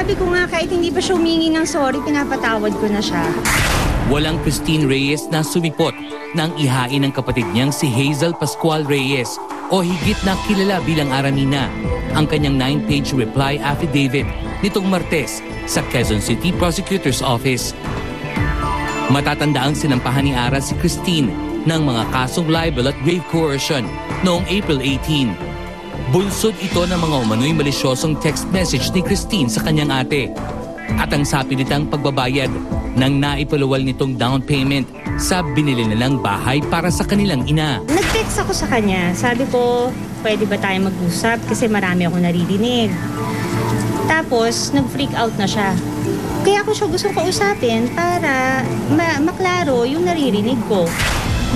Sabi ko nga, kahit hindi pa siya humingi ng sorry, pinapatawad ko na siya. Walang Christine Reyes na sumipot nang ihain ng kapatid niyang si Hazel Pascual Reyes o higit na kilala bilang Aramina ang kanyang 9-page reply affidavit nitong Martes sa Quezon City Prosecutor's Office. Matatandaang sinampahan ni Ara si Christine ng mga kasong libel at grave coercion noong April 18. Bunsod ito ng mga umano'y malisyosong text message ni Christine sa kanyang ate at ang sapilitang pagbabayad ng naipalawal nitong down payment sa binili nilang bahay para sa kanilang ina. Nag-text ako sa kanya. Sabi ko, pwede ba tayo mag-usap kasi marami akong naririnig. Tapos, nag-freak out na siya. Kaya ako siya gustong kausapin para maklaro yung naririnig ko.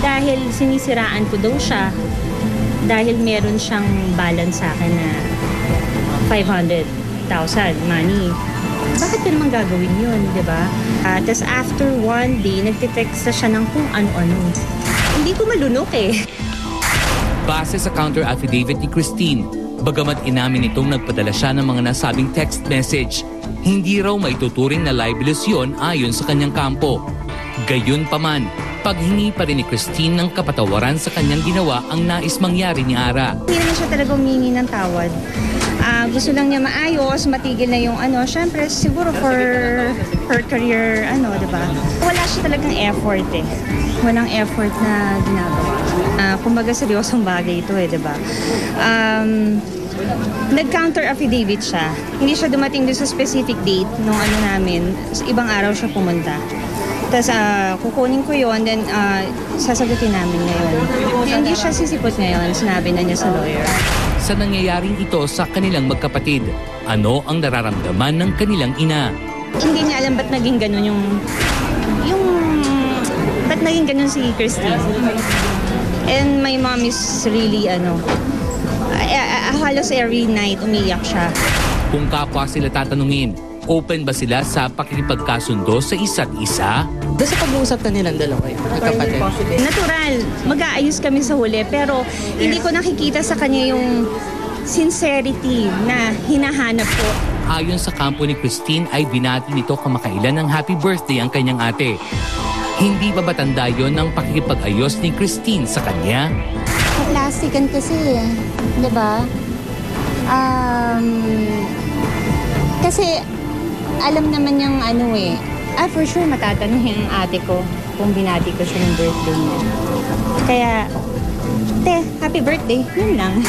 Dahil sinisiraan ko daw siya. Dahil meron siyang balance sa akin na 500,000 money. Bakit ko naman gagawin yun, di ba? Tapos after one day, nagtitext na siya ng kung ano-ano. Hindi ko malunok eh. Base sa counter affidavit ni Christine, bagamat inamin itong nagpadala siya ng mga nasabing text message, hindi raw maituturing na libelous yun ayon sa kanyang kampo. Gayunpaman, paghingi pa rin ni Christine ng kapatawaran sa kanyang ginawa ang nais mangyari ni Ara. Hindi naman siya talaga humingi ng tawad. Gusto lang niya maayos, matigil na yung syempre siguro for her career, diba? Wala siya talagang effort eh. Walang effort na ginagawa. Kumbaga seryosong bagay ito eh, diba? Nag-counter affidavit siya. Hindi siya dumating doon sa specific date nung namin. Ibang araw siya pumunta. Tapos kukunin ko yon, then sasagutin namin ngayon. Hindi siya sisipot ngayon, sinabi na niya sa lawyer. Sa nangyayaring ito sa kanilang magkapatid, ano ang nararamdaman ng kanilang ina? Hindi niya alam ba't naging ganun ba't naging ganun si Christine. And my mom is really halos every night umiyak siya. Kung kapwa sila tatanungin, open ba sila sa pakikipagkasundo sa isa't isa? Doon sa pag-uusap na nilang dalawa magkapatid. Natural, mag-aayos kami sa huli pero hindi ko nakikita sa kanya yung sincerity na hinahanap ko. Ayon sa kampo ni Christine ay binati nito kamakailan ng happy birthday ang kanyang ate. Hindi ba batanda yon ng pakikipag-ayos ni Christine sa kanya? Plastikan kasi, di ba? Kasi alam naman niyang for sure matatanong yung ate ko kung binati ko siya ng birthday niya. Kaya, happy birthday, yun lang.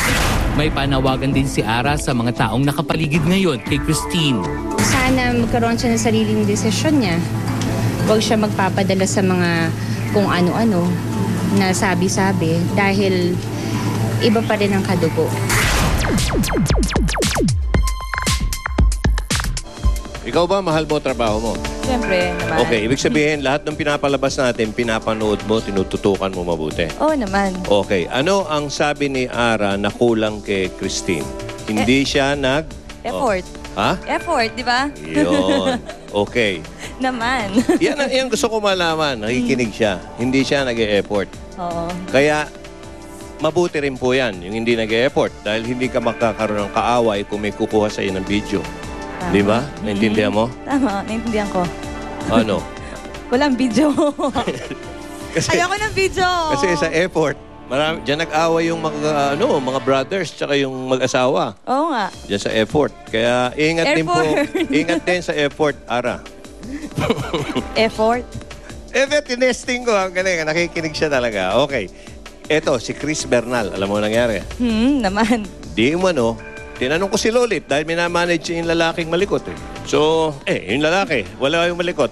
May panawagan din si Ara sa mga taong nakapaligid ngayon kay Christine. Sana magkaroon siya ng sariling desisyon niya. Huwag siya magpapadala sa mga kung ano-ano na sabi-sabi dahil iba pa rin ang kadugo. Ikaw ba, mahal mo trabaho mo? Siyempre naman. Okay, ibig sabihin, lahat ng pinapalabas natin, pinapanood mo, tinututukan mo mabuti. Oo naman. Okay, ano ang sabi ni Ara na kulang kay Christine? Hindi siya Effort. Ha? Effort, di ba? Yun. Okay. Naman. Yan gusto ko malaman. Nakikinig siya. Hindi siya nag-e-effort. Oo. Kaya, mabuti rin po yan, yung hindi nag-e-effort. Dahil hindi ka makakaroon ng kaaway kung may kukuha sa iyo ng video. Di ba? Naintindihan mo? Tama, naintindihan ko. Ano? Walang video. Kasi, Ayoko ng video. kasi sa effort, diyan nag-away yung mga brothers tsaka yung mag-asawa. Oo nga. Diyan sa effort. Kaya ingat din po. Effort. Ingat din sa effort, Ara. Effort. Tinesting ko. Ang galing. Nakikinig siya talaga. Okay. Eto, si Chris Bernal. Alam mo nangyari? Naman. Di umano, tinanong ko si Lolit dahil minamanage yung lalaking malikot eh. So, yung lalaki, wala yung malikot.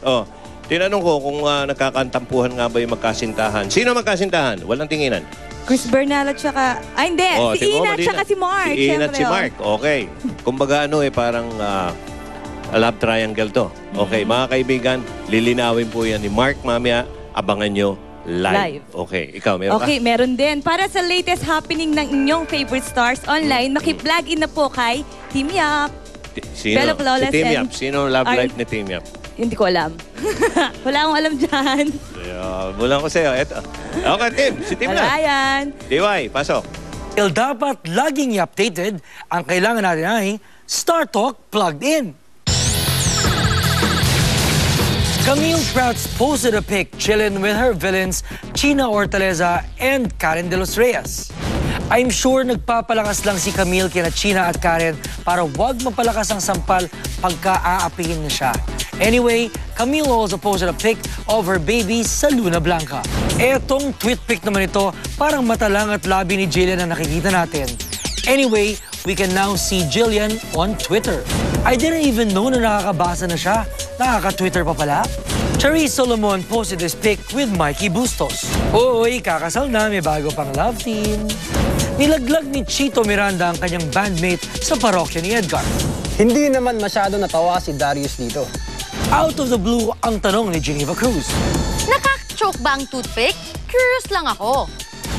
Tinanong ko kung nagkakantampuhan nga ba yung magkasintahan. Sino magkasintahan? Walang tinginan. Chris Bernal at saka... Ay, hindi. Si Ina at saka si Mark. Si Ina at si Mark. Okay. Kumbaga parang love triangle to. Okay, mga kaibigan, lilinawin po yan ni Mark mamaya. Abangan nyo live. Okay, ikaw, meron ka? Okay, meron din. Para sa latest happening ng inyong favorite stars online, maki-plug in na po kay Team Yap. Sino? Bella Flawless Si Team Yap. and Sino love life ni Team Yap? Hindi ko alam. Wala akong alam dyan. Bulang ko sa'yo. Eto. Okay, Tim. Si Tim na. Ayan. DY, pasok. Dapat laging i-updated, ang kailangan natin ay Star Talk Plugged In. Camille Prats posted a pic chilling with her villains, China Hortaleza and Karen De Los Reyes. I'm sure nagpapalakas lang si Camille kina China at Karen para wag mapalakas ang sampal pagka aapihin na siya. Anyway, Camille also posted a pic of her baby sa Luna Blanca. Etong tweet pic naman ito, parang mata lang at labi ni Jillian na nakikita natin. Anyway, we can now see Jillian on Twitter. I didn't even know na nakakabasa na siya. Nakaka-Twitter pa pala. Charisse Solomon posted this pic with Mikey Bustos. Oy, kakasal na, may bago pang love team. Nilaglag ni Chito Miranda ang kanyang bandmate sa parokya ni Edgar. Hindi naman masyado natawa si Darius dito. Out of the blue ang tanong ni Geneva Cruz. Nakaka-choke ba ang toothpick? Curious lang ako.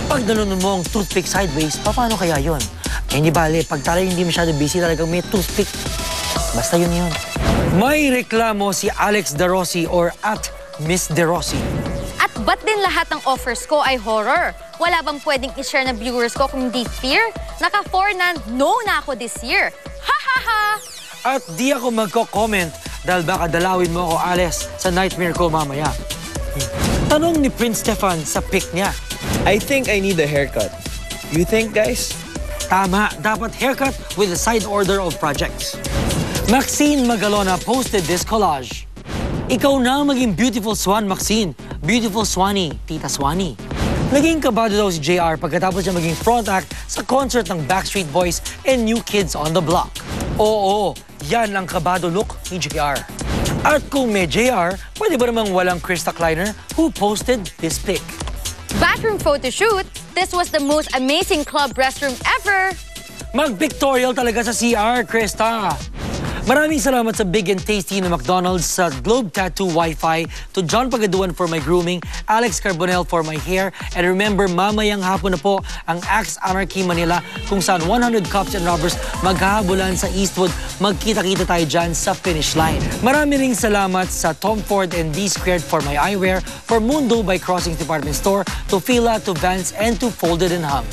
Pag nanunon mo ang toothpick sideways, paano kaya yon? Eh, hindi bale, pag tayo hindi masyado busy talagang may toothpick. Basta yun yun. May reklamo si Alex De Rossi or at Miss De Rossi. At ba't din lahat ng offers ko ay horror? Wala bang pwedeng i-share na viewers ko kung hindi fear? Naka-4 na no na ako this year. Ha ha ha! At di ako magko-comment dahil baka dalawin mo ako, Alex, sa nightmare ko mamaya. Tanong ni Prince Stefan sa pic niya. I think I need a haircut. You think, guys? Tama, dapat haircut with a side order of projects. Maxine Magalona posted this collage. Ikaw na maging beautiful swan, Maxine. Beautiful Swanee, Tita Swanee. Naging kabado daw si JR pagkatapos niya maging front act sa concert ng Backstreet Boys and New Kids on the Block. Oo, yan ang kabado look ni JR. At kung may JR, pwede ba namang walang Krista Kleiner who posted this pic? Bathroom photo shoot. This was the most amazing club restroom ever. Mag-pictorial talaga sa CR, Krista. Maraming salamat sa Big and Tasty na McDonald's, sa Globe Tattoo Wi-Fi, to John Pagaduan for my grooming, Alex Carbonell for my hair, and remember, mamayang hapon na po ang Axe Anarchy Manila kung saan 100 cops and robbers maghahabulan sa Eastwood. Magkita-kita tayo dyan sa finish line. Marami ring salamat sa Tom Ford and D Squared for my eyewear, for Mundo by Crossings Department Store, to Fila, to Vans, and to Folded and Hung.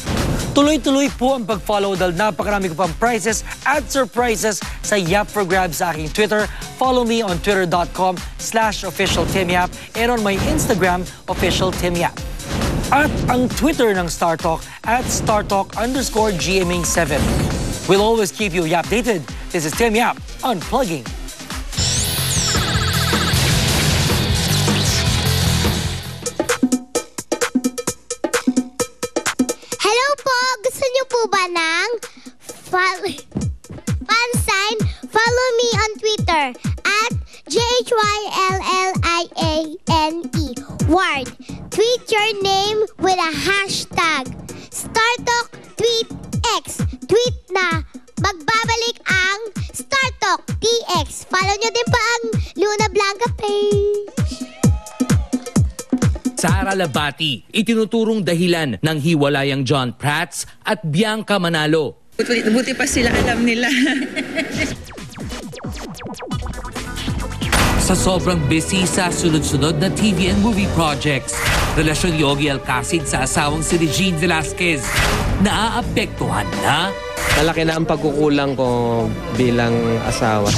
Tuloy-tuloy po ang pag-follow dahil napakarami ko pang prizes at surprises sa Yap for Grabs sa aking Twitter. Follow me on twitter.com/officialtimyap and on my Instagram, officialtimyap. At ang Twitter ng Star Talk at StarTalk_GMing7. We'll always keep you updated. This is Tim Yap, Unplugging. Hello po! Gusto niyo po ba ng fan sign? Follow me on Twitter at JHYLLIANE Ward. Tweet your name with a hashtag StarTalkTweetX. Tweet na magbabalik ang StarTalkTX. Follow nyo din pa ang Luna Blanca page. Sara Labati, itinuturong dahilan ng hiwalayang John Prats at Bianca Manalo. Buti pa sila alam nila. Sa sobrang busy sa sunod-sunod na TV and movie projects, relasyon ni Yogi Alcacid sa asawang si Regine Velasquez, naaapektuhan na? Malaki na ang pagkukulang ko bilang asawa.